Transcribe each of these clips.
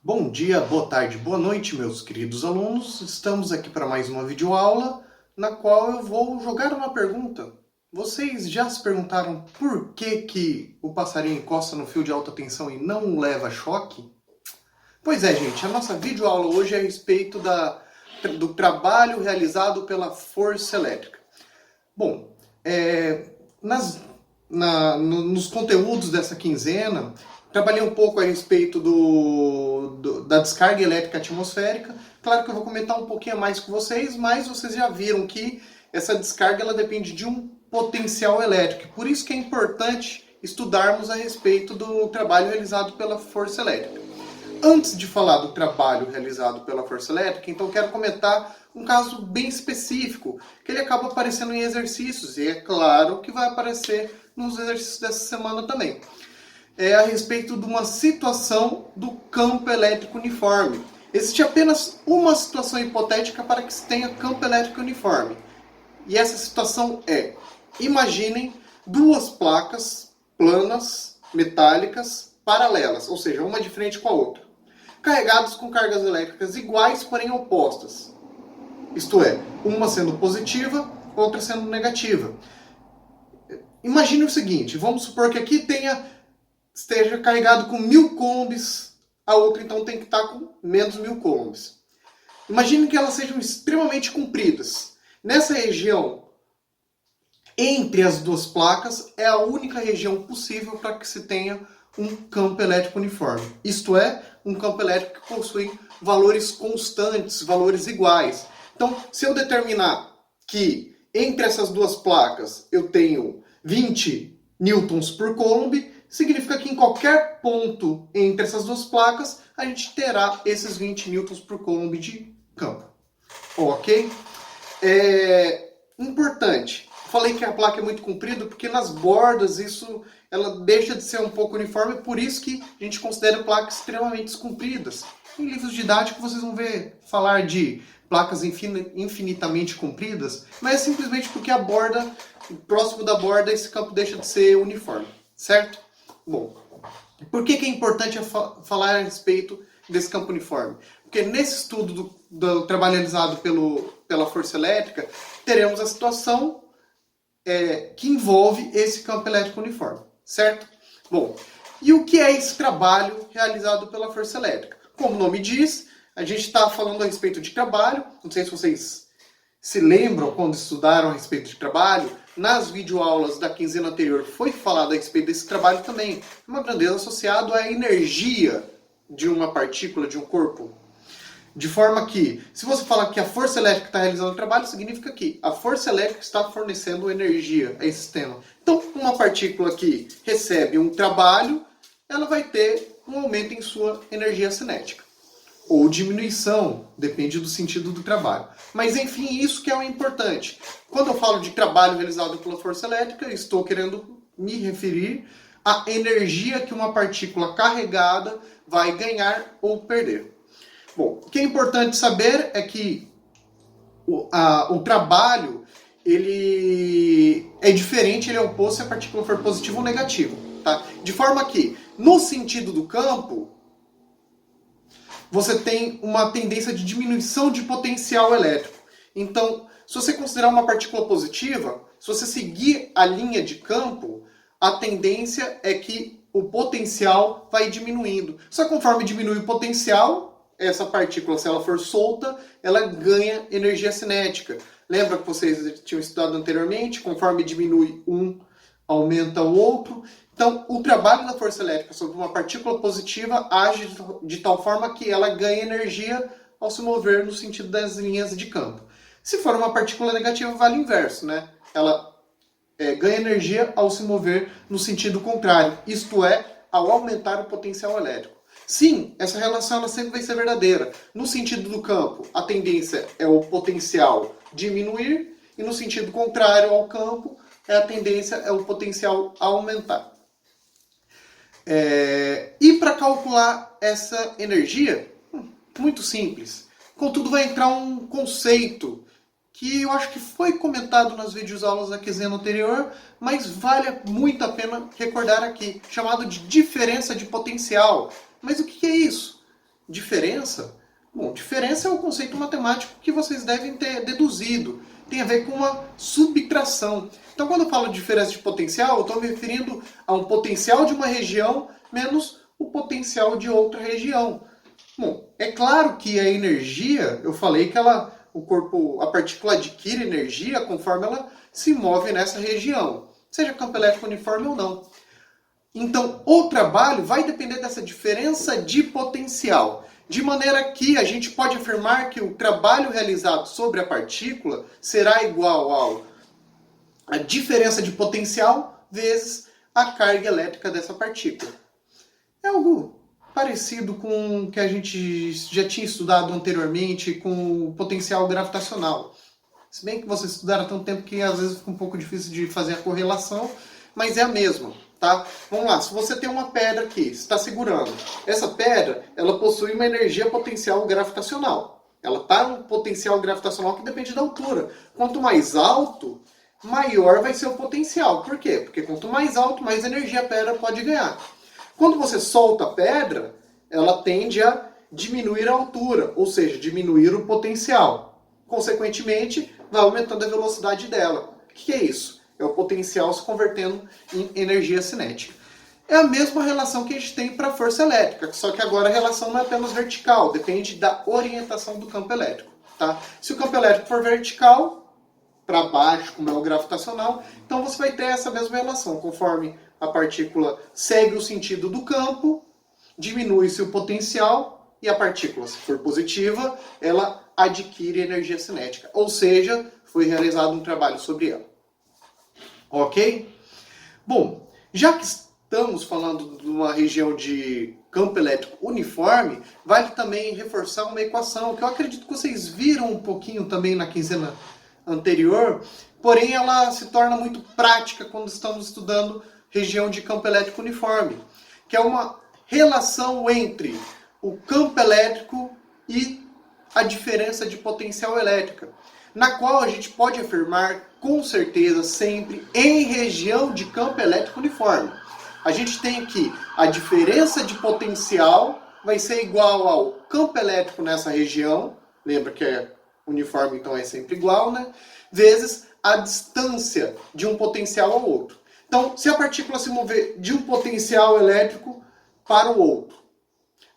Bom dia, boa tarde, boa noite, meus queridos alunos. Estamos aqui para mais uma videoaula, na qual eu vou jogar uma pergunta. Vocês já se perguntaram por que o passarinho encosta no fio de alta tensão e não leva choque? Pois é, gente, a nossa videoaula hoje é a respeito do trabalho realizado pela força elétrica. Bom, nos conteúdos dessa quinzena, trabalhei um pouco a respeito da descarga elétrica atmosférica. Claro que eu vou comentar um pouquinho mais com vocês, mas vocês já viram que essa descarga ela depende de um potencial elétrico. Por isso que é importante estudarmos a respeito do trabalho realizado pela força elétrica. Antes de falar do trabalho realizado pela força elétrica, então quero comentar um caso bem específico, que ele acaba aparecendo em exercícios, e é claro que vai aparecer nos exercícios dessa semana também. É a respeito de uma situação do campo elétrico uniforme. Existe apenas uma situação hipotética para que se tenha campo elétrico uniforme. E essa situação é: imaginem duas placas planas, metálicas, paralelas, ou seja, uma de frente com a outra, carregadas com cargas elétricas iguais, porém opostas. Isto é, uma sendo positiva, outra sendo negativa. Imagine o seguinte: vamos supor que aqui esteja carregado com 1000 coulombs, a outra então tem que estar com menos 1000 coulombs. Imagine que elas sejam extremamente compridas. Nessa região, entre as duas placas, é a única região possível para que se tenha um campo elétrico uniforme. Isto é, um campo elétrico que possui valores constantes, valores iguais. Então, se eu determinar que entre essas duas placas eu tenho 20 newtons por coulomb, significa que em qualquer ponto entre essas duas placas, a gente terá esses 20 newtons por coulomb de campo. Ok? Importante. Falei que a placa é muito comprida porque nas bordas ela deixa de ser um pouco uniforme, por isso que a gente considera placas extremamente compridas. Em livros didáticos vocês vão ver falar de placas infinitamente compridas, mas é simplesmente porque a borda, próximo da borda, esse campo deixa de ser uniforme, certo? Bom, por que é importante falar a respeito desse campo uniforme? Porque nesse estudo do trabalho realizado pela força elétrica, teremos a situação que envolve esse campo elétrico uniforme, certo? Bom, e o que é esse trabalho realizado pela força elétrica? Como o nome diz, a gente está falando a respeito de trabalho. Não sei se vocês se lembram quando estudaram a respeito de trabalho. Nas videoaulas da quinzena anterior foi falado a respeito desse trabalho também. Uma grandeza associada à energia de uma partícula, de um corpo. De forma que, se você fala que a força elétrica está realizando o trabalho, significa que a força elétrica está fornecendo energia a esse sistema. Então, uma partícula que recebe um trabalho, ela vai ter um aumento em sua energia cinética. Ou diminuição, depende do sentido do trabalho. Mas, enfim, isso que é o importante. Quando eu falo de trabalho realizado pela força elétrica, estou querendo me referir à energia que uma partícula carregada vai ganhar ou perder. Bom, o que é importante saber é que o trabalho ele é diferente, ele é oposto se a partícula for positiva ou negativa. Tá? De forma que, no sentido do campo, você tem uma tendência de diminuição de potencial elétrico. Então, se você considerar uma partícula positiva, se você seguir a linha de campo, a tendência é que o potencial vai diminuindo. Só que conforme diminui o potencial, essa partícula, se ela for solta, ela ganha energia cinética. Lembra que vocês tinham estudado anteriormente? Conforme diminui um, aumenta o outro. Então, o trabalho da força elétrica sobre uma partícula positiva age de tal forma que ela ganha energia ao se mover no sentido das linhas de campo. Se for uma partícula negativa, vale o inverso, né? Ela ganha energia ao se mover no sentido contrário, isto é, ao aumentar o potencial elétrico. Sim, essa relação ela sempre vai ser verdadeira. No sentido do campo, a tendência é o potencial diminuir, e no sentido contrário ao campo, a tendência é o potencial aumentar. E para calcular essa energia, muito simples. Contudo, vai entrar um conceito que eu acho que foi comentado nas videoaulas da quinzena anterior, mas vale muito a pena recordar aqui, chamado de diferença de potencial. Mas o que é isso? diferença? Bom, diferença é o conceito matemático que vocês devem ter deduzido. Tem a ver com uma subtração. Então, quando eu falo de diferença de potencial, eu estou me referindo a um potencial de uma região menos o potencial de outra região. Bom, é claro que a energia, eu falei que a partícula adquire energia conforme ela se move nessa região, seja campo elétrico uniforme ou não. Então, o trabalho vai depender dessa diferença de potencial, de maneira que a gente pode afirmar que o trabalho realizado sobre a partícula será igual à diferença de potencial vezes a carga elétrica dessa partícula. É algo parecido com o que a gente já tinha estudado anteriormente com o potencial gravitacional. Se bem que vocês estudaram há tanto tempo que às vezes fica um pouco difícil de fazer a correlação, mas é a mesma, tá? Vamos lá, se você tem uma pedra aqui, você está segurando. Essa pedra, ela possui uma energia potencial gravitacional. Ela está num potencial gravitacional que depende da altura. Quanto mais alto, maior vai ser o potencial. Por quê? Porque quanto mais alto, mais energia a pedra pode ganhar. Quando você solta a pedra, ela tende a diminuir a altura, ou seja, diminuir o potencial. Consequentemente, vai aumentando a velocidade dela. O que é isso? É o potencial se convertendo em energia cinética. É a mesma relação que a gente tem para a força elétrica, só que agora a relação não é apenas vertical, depende da orientação do campo elétrico. Tá? Se o campo elétrico for vertical, para baixo, como é o gravitacional, então você vai ter essa mesma relação, conforme a partícula segue o sentido do campo, diminui-se o potencial e a partícula, se for positiva, ela adquire energia cinética. Ou seja, foi realizado um trabalho sobre ela. Ok? Bom, já que estamos falando de uma região de campo elétrico uniforme, vale também reforçar uma equação que eu acredito que vocês viram um pouquinho também na quinzena anterior, porém ela se torna muito prática quando estamos estudando região de campo elétrico uniforme, que é uma relação entre o campo elétrico e a diferença de potencial elétrica, na qual a gente pode afirmar com certeza sempre em região de campo elétrico uniforme. A gente tem aqui a diferença de potencial vai ser igual ao campo elétrico nessa região, lembra que é uniforme, então é sempre igual, né? Vezes a distância de um potencial ao outro. Então, se a partícula se mover de um potencial elétrico para o outro,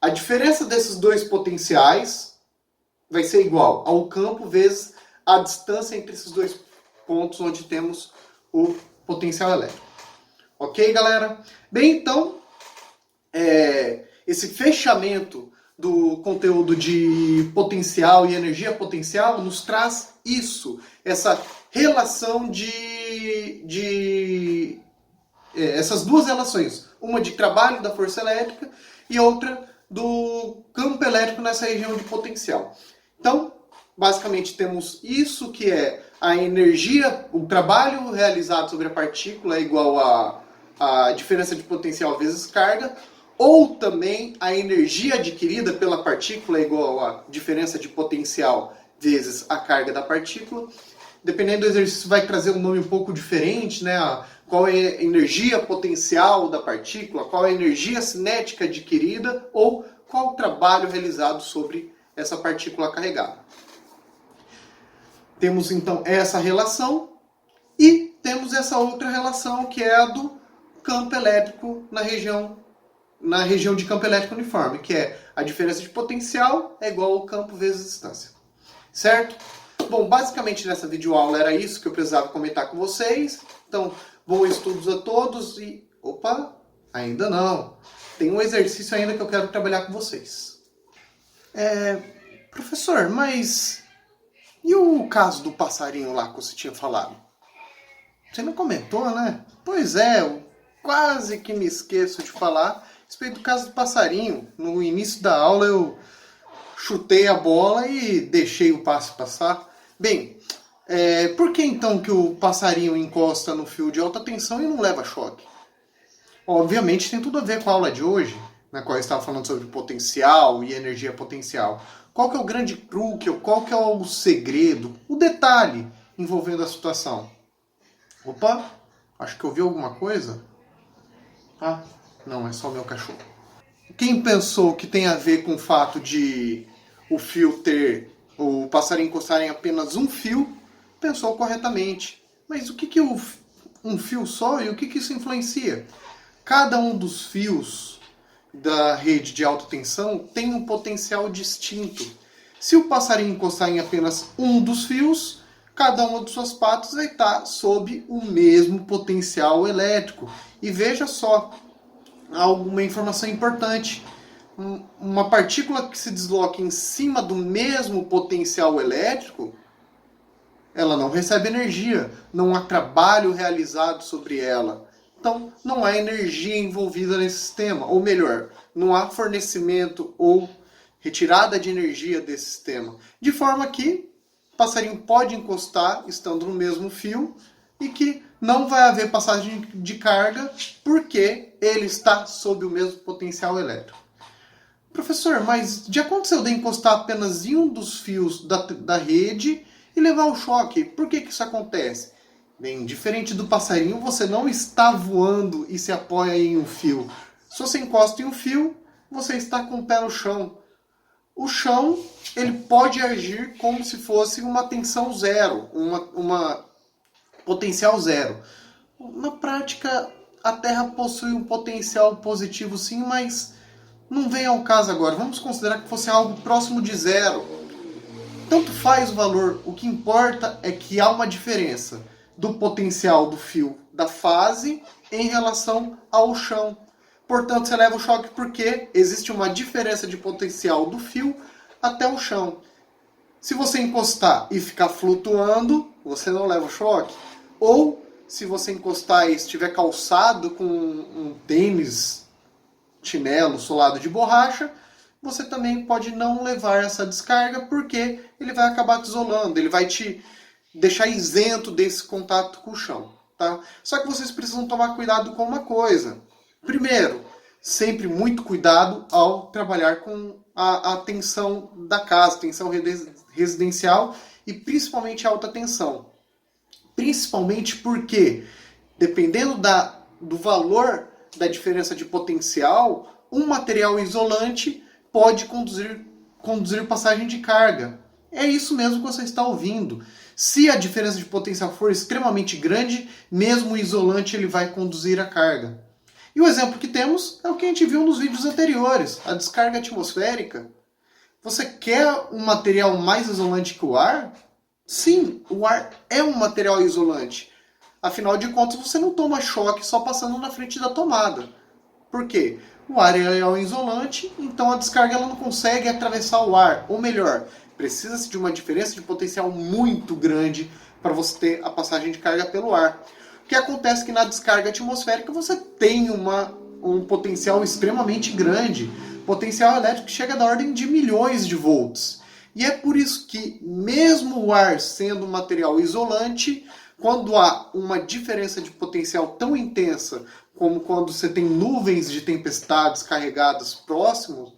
a diferença desses dois potenciais vai ser igual ao campo vezes a distância entre esses dois pontos onde temos o potencial elétrico. Ok, galera? Bem, então, esse fechamento do conteúdo de potencial e energia potencial nos traz isso, essa relação essas duas relações, uma de trabalho da força elétrica e outra do campo elétrico nessa região de potencial. Então, basicamente temos isso que é a energia, o trabalho realizado sobre a partícula é igual a diferença de potencial vezes carga, ou também a energia adquirida pela partícula é igual a diferença de potencial vezes a carga da partícula. Dependendo do exercício vai trazer um nome um pouco diferente, né? Qual é a energia potencial da partícula, qual é a energia cinética adquirida ou qual o trabalho realizado sobre essa partícula carregada. Temos então essa relação e temos essa outra relação que é a do campo elétrico na região de campo elétrico uniforme, que é a diferença de potencial é igual ao campo vezes distância. Certo? Bom, basicamente nessa videoaula era isso que eu precisava comentar com vocês. Então, bons estudos a todos e... Opa, ainda não. Tem um exercício ainda que eu quero trabalhar com vocês. Professor, mas... E o caso do passarinho lá que você tinha falado? Você não comentou, né? Pois é, eu quase que me esqueço de falar a respeito do caso do passarinho. No início da aula eu chutei a bola e deixei o passe passar. Bem, por que então que o passarinho encosta no fio de alta tensão e não leva choque? Obviamente tem tudo a ver com a aula de hoje, na qual eu estava falando sobre potencial e energia potencial. Qual que é o grande truque, qual que é o segredo, o detalhe envolvendo a situação? Opa, acho que eu vi alguma coisa. Ah, não, é só o meu cachorro. Quem pensou que tem a ver com o fato de o passarinho encostar em apenas um fio, pensou corretamente. Mas o que um fio só e o que isso influencia? Cada um dos fios da rede de alta tensão tem um potencial distinto. Se o passarinho encostar em apenas um dos fios, cada uma de suas patas vai estar sob o mesmo potencial elétrico. E veja só, alguma informação importante. Uma partícula que se desloca em cima do mesmo potencial elétrico, ela não recebe energia, não há trabalho realizado sobre ela. Então, não há energia envolvida nesse sistema, ou melhor, não há fornecimento ou retirada de energia desse sistema. De forma que o passarinho pode encostar estando no mesmo fio e que não vai haver passagem de carga porque ele está sob o mesmo potencial elétrico. Professor, mas já aconteceu de encostar apenas em um dos fios da rede e levar o choque? Por que isso acontece? Bem, diferente do passarinho, você não está voando e se apoia em um fio. Se você encosta em um fio, você está com o pé no chão. O chão, ele pode agir como se fosse uma tensão zero, uma potencial zero. Na prática, a Terra possui um potencial positivo sim, mas não vem ao caso agora. Vamos considerar que fosse algo próximo de zero. Tanto faz o valor, o que importa é que há uma diferença do potencial do fio da fase em relação ao chão. Portanto, você leva o choque porque existe uma diferença de potencial do fio até o chão. Se você encostar e ficar flutuando, você não leva o choque. Ou, se você encostar e estiver calçado com um tênis, chinelo, solado de borracha, você também pode não levar essa descarga porque ele vai acabar te isolando, ele vai te deixar isento desse contato com o chão. Tá? Só que vocês precisam tomar cuidado com uma coisa. Primeiro, sempre muito cuidado ao trabalhar com a tensão da casa, tensão residencial e principalmente alta tensão. Principalmente porque, dependendo do valor da diferença de potencial, um material isolante pode conduzir passagem de carga. É isso mesmo que você está ouvindo. Se a diferença de potencial for extremamente grande, mesmo o isolante ele vai conduzir a carga. E o exemplo que temos é o que a gente viu nos vídeos anteriores, a descarga atmosférica. Você quer um material mais isolante que o ar? Sim, o ar é um material isolante. Afinal de contas, você não toma choque só passando na frente da tomada. Por quê? O ar é um isolante, então a descarga ela não consegue atravessar o ar. Ou melhor, precisa-se de uma diferença de potencial muito grande para você ter a passagem de carga pelo ar. O que acontece é que na descarga atmosférica você tem um potencial extremamente grande. Potencial elétrico que chega da ordem de milhões de volts. E é por isso que, mesmo o ar sendo um material isolante, quando há uma diferença de potencial tão intensa como quando você tem nuvens de tempestades carregadas próximo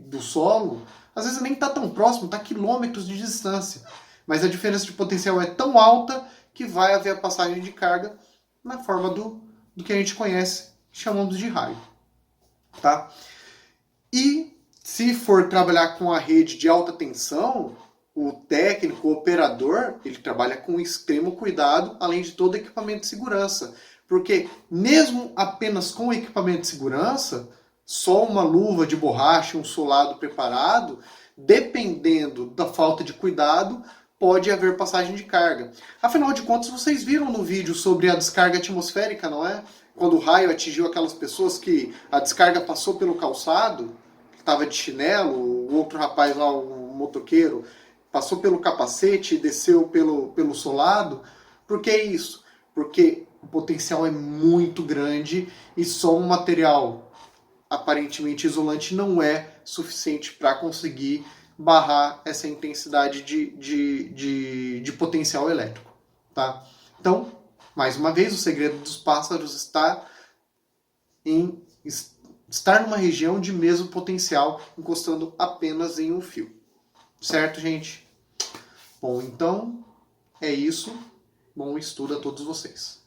do solo, às vezes nem está tão próximo, está a quilômetros de distância. Mas a diferença de potencial é tão alta que vai haver a passagem de carga na forma do que a gente conhece, chamamos de raio. Tá? E se for trabalhar com a rede de alta tensão, o técnico, o operador, ele trabalha com extremo cuidado, além de todo equipamento de segurança. Porque mesmo apenas com equipamento de segurança, só uma luva de borracha, um solado preparado, dependendo da falta de cuidado, pode haver passagem de carga. Afinal de contas, vocês viram no vídeo sobre a descarga atmosférica, não é? Quando o raio atingiu aquelas pessoas que a descarga passou pelo calçado, que estava de chinelo, o outro rapaz lá, o motoqueiro, passou pelo capacete e desceu pelo solado. Por que isso? Porque o potencial é muito grande e só um material aparentemente isolante não é suficiente para conseguir barrar essa intensidade de potencial elétrico. Tá? Então, mais uma vez, o segredo dos pássaros está em estar numa região de mesmo potencial, encostando apenas em um fio. Certo, gente? Bom, então é isso. Bom estudo a todos vocês.